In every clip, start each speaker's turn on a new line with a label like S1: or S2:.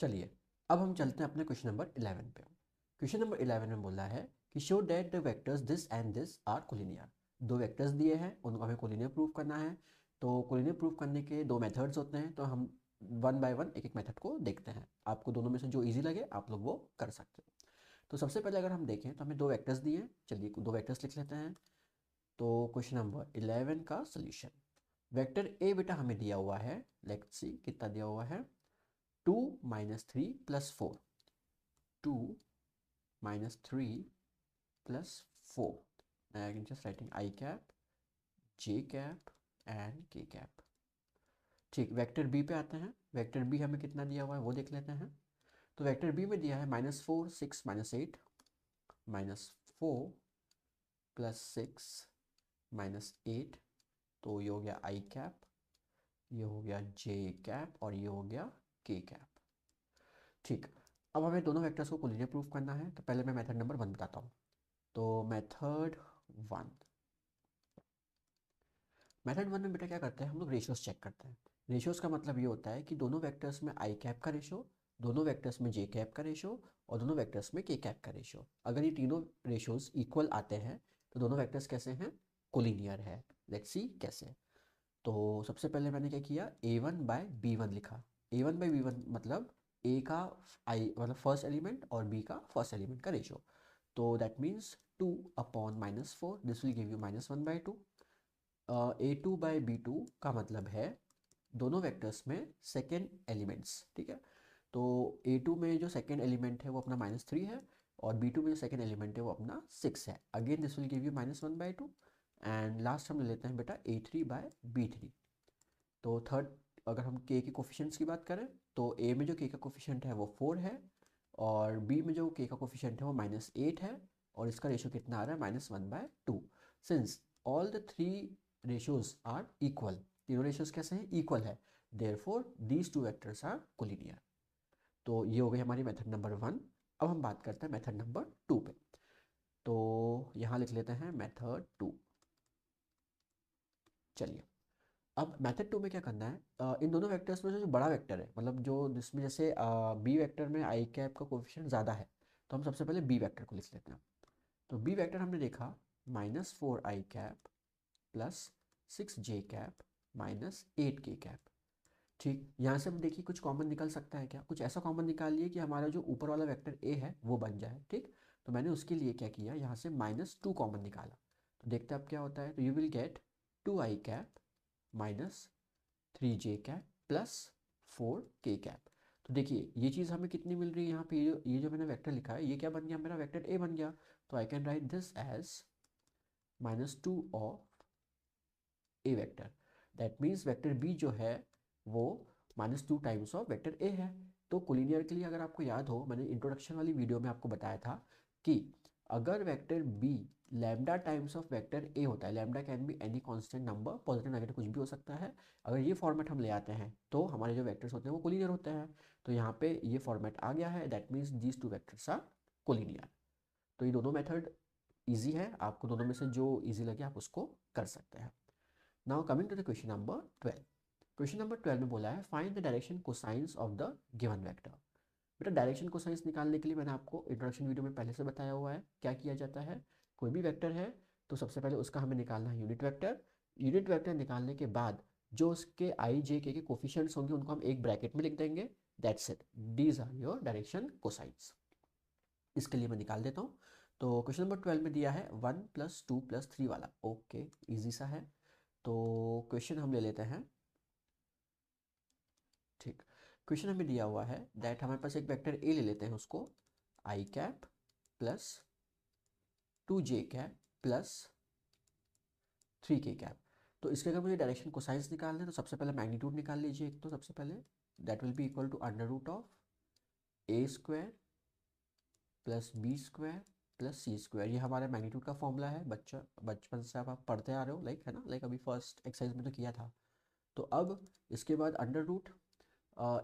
S1: चलिए अब हम चलते हैं अपने क्वेश्चन नंबर 11 पे। क्वेश्चन नंबर 11 में बोला है कि show that the vectors this and this are collinear. दो वेक्टर्स दिए हैं, उनको हमें कोलिनियर प्रूव करना है। तो कोलिनियर प्रूव करने के दो मेथड्स होते हैं, तो हम वन बाय वन एक एक मेथड को देखते हैं। आपको दोनों में से जो इजी लगे आप लोग वो कर सकते हो। तो सबसे पहले अगर हम देखें तो हमें दो वेक्टर्स दिए हैं, चलिए दो वेक्टर्स लिख लेते हैं। तो क्वेश्चन नंबर 11 का सोल्यूशन, वेक्टर ए बेटा हमें दिया हुआ है, लेट्स सी कितना दिया हुआ है, 2 - 3 + 4, 2 - 3 + 4. Now I can just writing I cap, J cap and K cap. ठीक, वेक्टर बी पे आते हैं। वेक्टर बी हमें कितना दिया हुआ है वो देख लेते हैं। तो वेक्टर बी में दिया है -4 6 -8, -4 + 6 -8, तो ये हो गया आई कैप, ये हो गया जे कैप और ये हो गया के कैप। ठीक, अब हमें दोनों वेक्टर्स को कोलिनियर प्रूफ करना है। तो पहले मैं मेथड नंबर 1 बताता हूँ। तो मेथड 1 में बेटा क्या करते हैं हम लोग, रेशियोज चेक करते हैं। रेशियोज का मतलब ये होता है कि दोनों वेक्टर्स में आई कैप का रेशो, दोनों वेक्टर्स में जे कैप का रेशो और दोनों वेक्टर्स में के कैप का रेशो। अगर ये तीनों रेशियोज इक्वल आते हैं तो दोनों वेक्टर्स कैसे हैं, कोलिनियर है। लेट्स सी कैसे। तो सबसे पहले मैंने क्या किया, A1/B1 लिखा। A1/B1 मतलब ए का आई मतलब फर्स्ट एलिमेंट और बी का फर्स्ट एलिमेंट का रेशो। तो that means 2/-4, this will give you -1/2। A2/B2 का मतलब है दोनों वेक्टर्स में सेकेंड एलिमेंट्स, ठीक है। तो A2 में जो सेकेंड एलिमेंट है वो अपना -3 है और B2 में जो सेकेंड एलिमेंट है वो अपना 6 है। Again this will give you -1/2। And last हम ले लेते हैं बेटा A3/B3। तो थर्ड, अगर हम के के कोफिशिएंट्स की बात करें तो ए में जो के का कोफिशिएंट है वो 4 है और बी में जो के का कोफिशिएंट है वो -8 है और इसका रेशो कितना आ रहा है, -1/2। Since all the three ratios are equal, तीनों रेशियोज कैसे हैं, इक्वल है, therefore these two vectors are collinear. तो ये हो गई हमारी मेथड नंबर 1। अब हम बात करते हैं मेथड नंबर 2 पे। तो यहाँ लिख लेते हैं मेथड 2। चलिए अब मेथड 2 में क्या करना है, इन दोनों वेक्टर्स में जो बड़ा वेक्टर है, मतलब जो जिसमें जैसे बी वेक्टर में आई कैप का कोफिशिएंट ज़्यादा है, तो हम सबसे पहले बी वेक्टर को लिख लेते हैं। तो बी वेक्टर हमने देखा -4 आई कैप + 6 जे कैप -8 के कैप। ठीक, यहाँ से हम देखिए कुछ कॉमन निकल सकता है क्या, कुछ ऐसा कॉमन निकालिए कि हमारा जो ऊपर वाला वेक्टर ए है वो बन जाए। ठीक, तो मैंने उसके लिए क्या किया, यहाँ से -2 कॉमन निकाला। तो देखते हैं अब क्या होता है। तो you will get 2 I cap -3 J cap +4 के कैप। तो देखिए ये चीज़ हमें कितनी मिल रही है यहाँ पे, ये जो मैंने वेक्टर लिखा है ये क्या बन गया, मेरा वेक्टर ए बन गया। तो I can write this as -2 of a vector. That means vector b जो है वो -2 टाइम्स ऑफ वेक्टर ए है। तो कोलिनियर के लिए अगर आपको याद हो, मैंने इंट्रोडक्शन वाली वीडियो में आपको बताया था कि अगर vector b lambda times of vector a होता है, lambda can be any constant number, positive negative कुछ भी हो सकता है, अगर ये फॉर्मेट हम ले आते हैं तो हमारे जो वेक्टर्स होते हैं वो कोलिनियर होते हैं। तो यहाँ पे ये फॉर्मेट आ गया है, that means these two vectors are collinear. तो ये दोनों मेथड ईजी है, आपको दोनों में से जो ईजी लगे आप उसको कर सकते हैं। Now coming to the question number 12। Question number 12 में बोला है find the direction cosines of the given vector. बेटा डायरेक्शन कोसाइंस निकालने के लिए मैंने आपको इंट्रोडक्शन वीडियो में पहले से बताया हुआ है क्या किया जाता है। कोई भी वेक्टर है तो सबसे पहले उसका हमें निकालना है यूनिट वेक्टर। यूनिट वेक्टर निकालने के बाद जो उसके आई जे के कोफिशिएंट्स होंगे उनको हम एक ब्रैकेट में लिख देंगे। That's it, these are your direction cosines. इसके लिए मैं निकाल देता हूँ। तो क्वेश्चन नंबर 12 में दिया है 1 + 2 + 3 वाला, ओके इजी सा है। तो क्वेश्चन हम ले लेते हैं। ठीक, क्वेश्चन हमें दिया हुआ है दैट हमारे पास एक वेक्टर ए ले लेते हैं, उसको आई कैप +2 जे कैप +3 के कैप। तो इसके अगर मुझे डायरेक्शन कोसाइंस निकालना है तो सबसे पहले मैग्नीट्यूड निकाल लीजिए एक, तो सबसे पहले that will be equal to √(a² + b² + c²। ये हमारे मैग्नीट्यूड का फॉर्मूला है, बचपन से आप पढ़ते आ रहे हो, लाइक है ना, लाइक अभी फर्स्ट एक्सरसाइज में तो किया था। तो अब इसके बाद अंडर रूट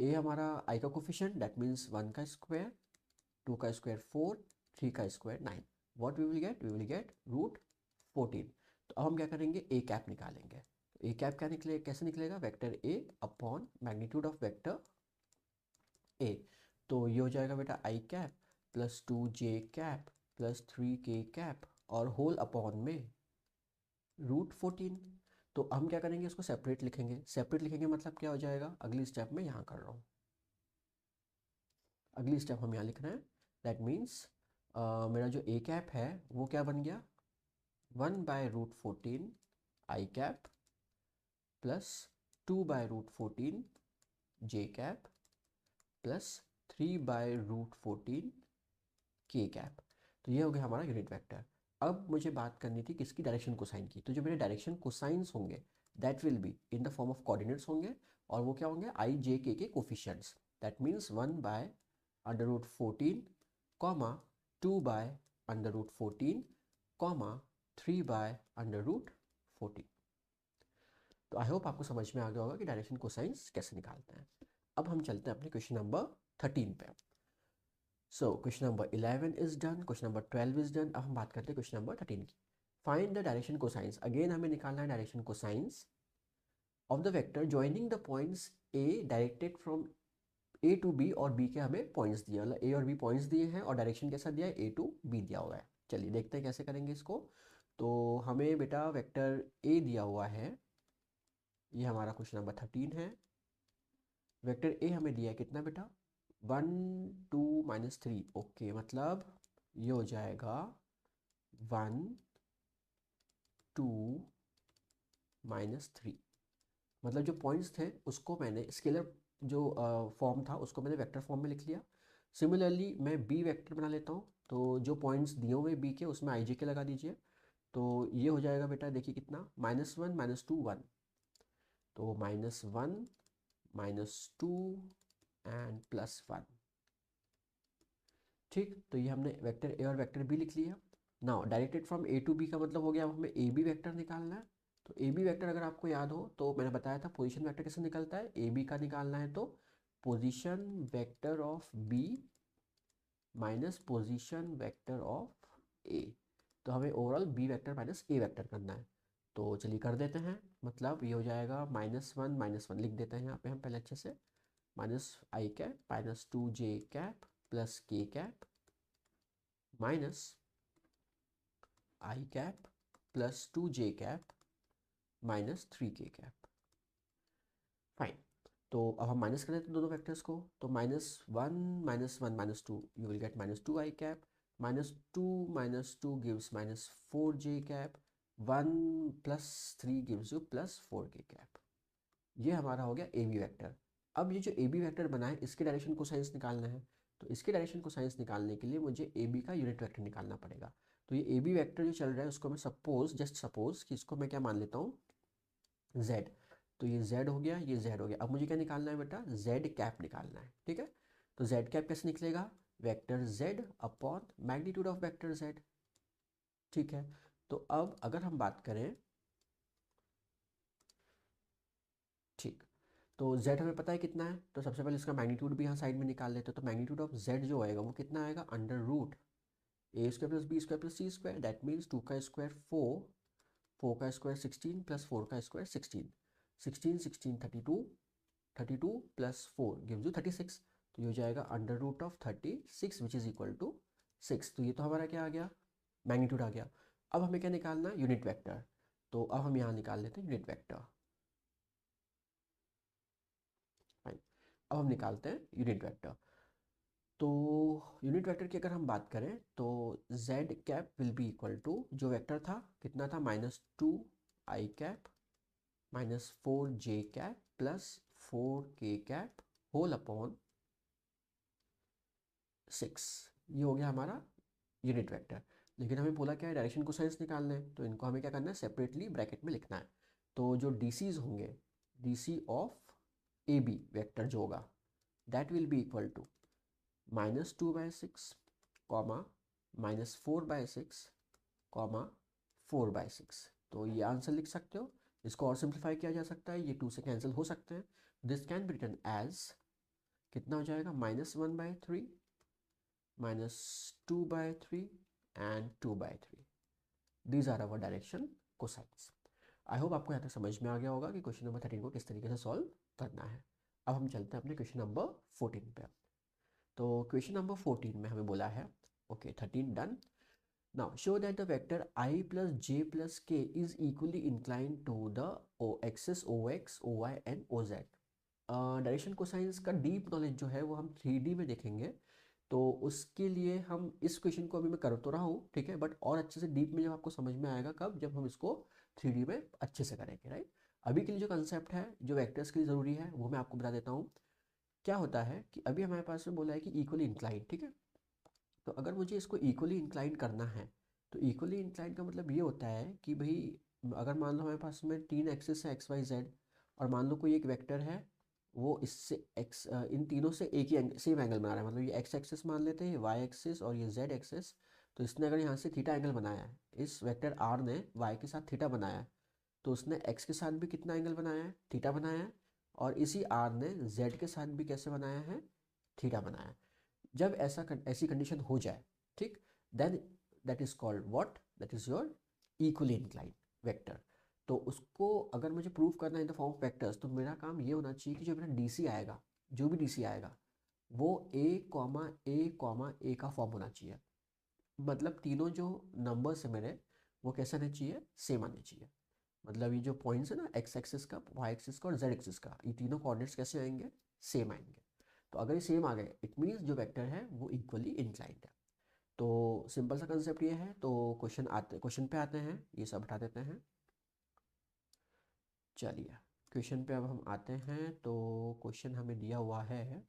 S1: ए हमारा आई का कोफिशिएंट, दैट मीन्स 1 का स्क्वायर, 2 का स्क्वायर 4, 3 का square 9। What we will get √14। तो अब हम क्या करेंगे, ए कैप निकालेंगे। ए कैप क्या कैसे निकलेगा, vector A upon magnitude of vector A. तो ये हो जाएगा बेटा i cap plus 2j cap plus 3k cap और होल अपॉन में √14। तो हम क्या करेंगे, इसको सेपरेट लिखेंगे। सेपरेट लिखेंगे मतलब क्या हो जाएगा, अगली स्टेप में यहाँ कर रहा हूँ, अगली स्टेप हम यहाँ लिख रहे हैं। दैट मीन्स मेरा जो ए कैप है वो क्या बन गया, 1/√14 आई कैप प्लस 2/√14 जे कैप प्लस 3/√14 के कैप। तो ये हो गया हमारा यूनिट वेक्टर। अब मुझे बात करनी थी किसकी, डायरेक्शन कोसाइन की। तो जो मेरे डायरेक्शन कोसाइंस होंगे that will be in the form of coordinates होंगे, और वो क्या होंगे, आई जे के coefficients. That means 1/√14 comma 2/√14 comma 3/√14। तो आई होप आपको समझ में आ गया होगा कि डायरेक्शन कोसाइंस कैसे निकालते हैं। अब हम चलते हैं अपने क्वेश्चन नंबर 13 पे। So question number 11 is done, question number 12 is done. अब हम बात करते हैं क्वेश्चन नंबर 13 की। Find the direction cosines. Again हमें निकालना है direction cosines of the vector joining the points a directed from a to b, और बी के हमें पॉइंट्स दिए, मतलब ए और बी पॉइंट्स दिए हैं और डायरेक्शन कैसा दिया है, ए टू बी दिया हुआ है। चलिए देखते हैं कैसे करेंगे इसको। तो हमें बेटा वेक्टर ए दिया हुआ है, ये हमारा क्वेश्चन नंबर 13 है। वेक्टर ए हमें दिया है कितना बेटा, 1 2 -3। ओके, मतलब ये हो जाएगा 1 2 -3। मतलब जो पॉइंट्स थे उसको मैंने स्केलर जो फॉर्म था उसको मैंने वेक्टर फॉर्म में लिख लिया। सिमिलरली मैं बी वेक्टर बना लेता हूँ। तो जो पॉइंट्स दिए हुए बी के उसमें आई जे के लगा दीजिए। तो ये हो जाएगा बेटा, देखिए कितना, -1 -2 1। तो -1 -2 एंड +1। ठीक, तो ये हमने वेक्टर ए और वेक्टर बी लिख लिया। Now directed from a to b का मतलब हो गया अब हमें ए बी वेक्टर निकालना है। तो ए बी वेक्टर अगर आपको याद हो तो मैंने बताया था पोजीशन वेक्टर कैसे निकलता है, ए बी का निकालना है तो position vector of B minus position vector of A. तो हमें overall B vector minus A vector करना है। तो चलिए कर देते हैं। मतलब ये हो जाएगा -1 -1 लिख देते हैं यहाँ पे हम पहले अच्छे से, -i cap -2j cap plus k cap minus i cap plus 2j cap minus 3k cap. Fine. तो अब हम माइनस कर देते हैं दोनों वेक्टर्स को। तो -1 -1 -2 you will get -2i cap -2 gives -4j cap 1 + 3 gives you +4k cap. ये हमारा हो गया ए बी वेक्टर। अब ये जो ए बी वेक्टर बना है इसके डायरेक्शन को साइंस निकालना है। तो इसके डायरेक्शन को साइंस निकालने के लिए मुझे ए बी का यूनिट वेक्टर निकालना पड़ेगा। तो ये ए बी वेक्टर जो चल रहा है उसको मैं जस्ट सपोज कि इसको मैं क्या मान लेता हूँ, z। तो ये z हो गया, ये z हो गया। अब मुझे क्या निकालना है बेटा, z कैप निकालना है। ठीक है, तो z कैप कैसे निकलेगा, vector z upon magnitude of vector z। ठीक है, तो अब अगर हम बात करें, ठीक, तो z हमें पता है कितना है, तो सबसे पहले इसका मैग्नीट्यूड भी यहाँ साइड में निकाल लेते हैं। तो मैग्नीट्यूड ऑफ z जो आएगा वो कितना आएगा, √a² + b² + c²। That means 2 का स्क्वायर 4, 4 का स्क्वायर 16 + 4 का स्क्वायर 16, 16 16 32, 32 + 4 गिव्स यू 36। तो ये हो जाएगा √36 विच इज़ इक्वल टू 6। तो ये तो हमारा क्या आ गया, मैग्नीट्यूड आ गया। अब हमें क्या निकालना है, यूनिट वेक्टर। तो अब हम यहाँ निकाल लेते हैं यूनिट वेक्टर। फाइन, अब हम निकालते हैं यूनिट वेक्टर। तो यूनिट वेक्टर की अगर हम बात करें तो z cap will be equal to, जो वेक्टर था कितना था, -2i cap -4j cap plus 4k cap whole upon 6। ये हो गया हमारा यूनिट वेक्टर। लेकिन हमें बोला क्या है, डायरेक्शन कोसाइंस निकालना है। तो इनको हमें क्या करना है, सेपरेटली ब्रैकेट में लिखना है। तो जो डीसीज होंगे, DC of a b vector जो होगा that will be equal to -2/6 comma -4/6 comma 4/6। तो ये आंसर लिख सकते हो। इसको और सिंप्लीफाई किया जा सकता है, ये 2 से कैंसिल हो सकते हैं। This can be written as, कितना हो जाएगा, -1/3 -2/3 and 2/3। These are our direction cosines. I hope आपको यहाँ तक समझ में आ गया होगा कि क्वेश्चन नंबर 13 को किस तरीके से सॉल्व करना है। अब हम चलते हैं अपने क्वेश्चन नंबर 14 पे। तो क्वेश्चन नंबर 14 में हमें बोला है, okay 13 done. Now show that the vector I plus j plus k is equally inclined to the axis OX, OY and OZ। Direction cosines का डीप नॉलेज जो है वो हम 3D में देखेंगे, तो उसके लिए हम इस क्वेश्चन को अभी मैं कर तो रहा हूँ, ठीक है, बट और अच्छे से डीप में जब आपको समझ में आएगा कब, जब हम इसको 3D में अच्छे से करेंगे, राइट। अभी के लिए जो कंसेप्ट है जो वेक्टर्स के लिए ज़रूरी है वो मैं आपको बता देता हूँ। क्या होता है कि अभी हमारे पास में बोला है कि इक्वली इंक्लाइन, ठीक है। तो अगर मुझे इसको इक्वली इंक्लाइन करना है, तो इक्वली इंक्लाइन का मतलब ये होता है कि भाई अगर मान लो हमारे पास में 3 एक्सिस है एक्स वाई जेड, और मान लो कोई एक वेक्टर है वो इससे एक्स इन तीनों से एक ही सेम एंगल बना रहा है, मतलब ये एक्स एक्सिस मान लेते हैं, वाई एक्सिस और ये जेड एक्सिस। तो इसने अगर यहाँ से थीटा एंगल बनाया है, इस वेक्टर आर ने वाई के साथ थीटा बनाया है, तो उसने एक्स के साथ भी कितना एंगल बनाया है, थीटा बनाया है, और इसी आर ने जेड के साथ भी कैसे बनाया है, थीटा बनाया है। जब ऐसी कंडीशन हो जाए, ठीक, then that is called what, that is your equally incline vector. तो उसको अगर मुझे प्रूव करना है in the form of vectors, तो मेरा काम ये होना चाहिए कि जो मेरा डीसी आएगा, जो भी डीसी आएगा वो ए का फॉर्म होना चाहिए। मतलब तीनों जो नंबर्स है मेरे, वो कैसे आने चाहिए, सेम आने चाहिए। मतलब ये जो पॉइंट्स है ना, एक्स एक्सिस का, वाई एक्सिस का और जेड एक्सिस का, ये तीनों कोऑर्डिनेट्स कैसे आएंगे, सेम आएंगे। तो अगर ये सेम आ गए, इट मीन्स जो वेक्टर है वो इक्वली इंक्लाइंड है। तो सिंपल सा कंसेप्ट ये है। तो क्वेश्चन पे आते हैं, ये सब हटा देते हैं। चलिए क्वेश्चन पे अब हम आते हैं। तो क्वेश्चन हमें दिया हुआ है,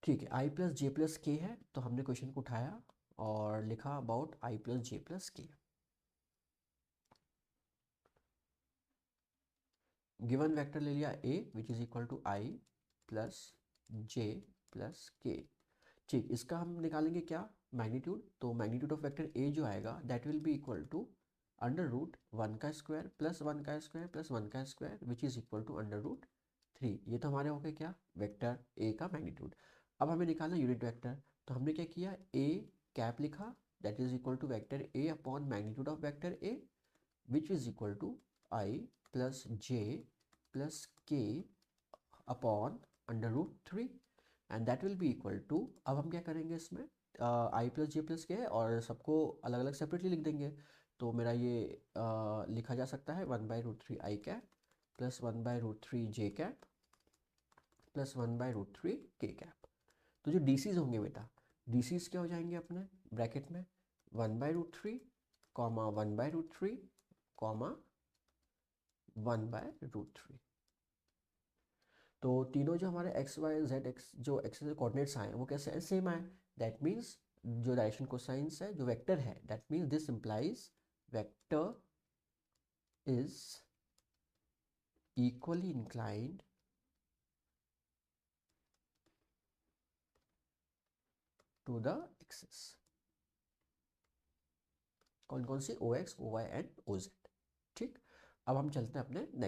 S1: ठीक है, आई प्लस जे प्लस के है। तो हमने क्वेश्चन को उठाया और लिखा about i plus j plus k. Given vector ले लिया A which is equal to i plus j plus k. ठीक, इसका हम निकालेंगे क्या, मैग्नीट्यूड। तो मैग्नीट्यूड ऑफ वेक्टर ए जो आएगा that will be equal to under root 1 का स्क्वायर प्लस 1 का स्क्वायर प्लस 1 का square which is equal to under root 3। ये तो हमारे हो गए क्या, वेक्टर ए का मैग्नीट्यूड। अब हमें निकालना यूनिट वेक्टर। तो हमने क्या किया, ए कैप लिखा, that is equal to vector A upon magnitude of vector A which is equal to i plus j plus k upon under root 3, and that will be equal to, अब हम क्या करेंगे इसमें, आई plus j plus के है और सबको अलग अलग सेपरेटली लिख देंगे। तो मेरा ये लिखा जा सकता है 1/√3 आई कैप प्लस 1/√3 जे कैप प्लस 1/√3 के कैप। तो जो डीसीज होंगे बेटा, डीसीज क्या हो जाएंगे अपने ब्रैकेट में, 1/√3 कॉमा 1/√3 कॉमा 1/√3। तो तीनों जो हमारे एक्स वाई जेड एक्स जो एक्स कोऑर्डिनेट्स आए वो कैसे सेम आए। दैट मीन्स जो डायरेक्शन कोसाइंस है जो वेक्टर है, that means this implies vector is equally inclined to the axis. कौन कौन सी, O X O Y and O Z. ठीक, अब हम चलते हैं अपने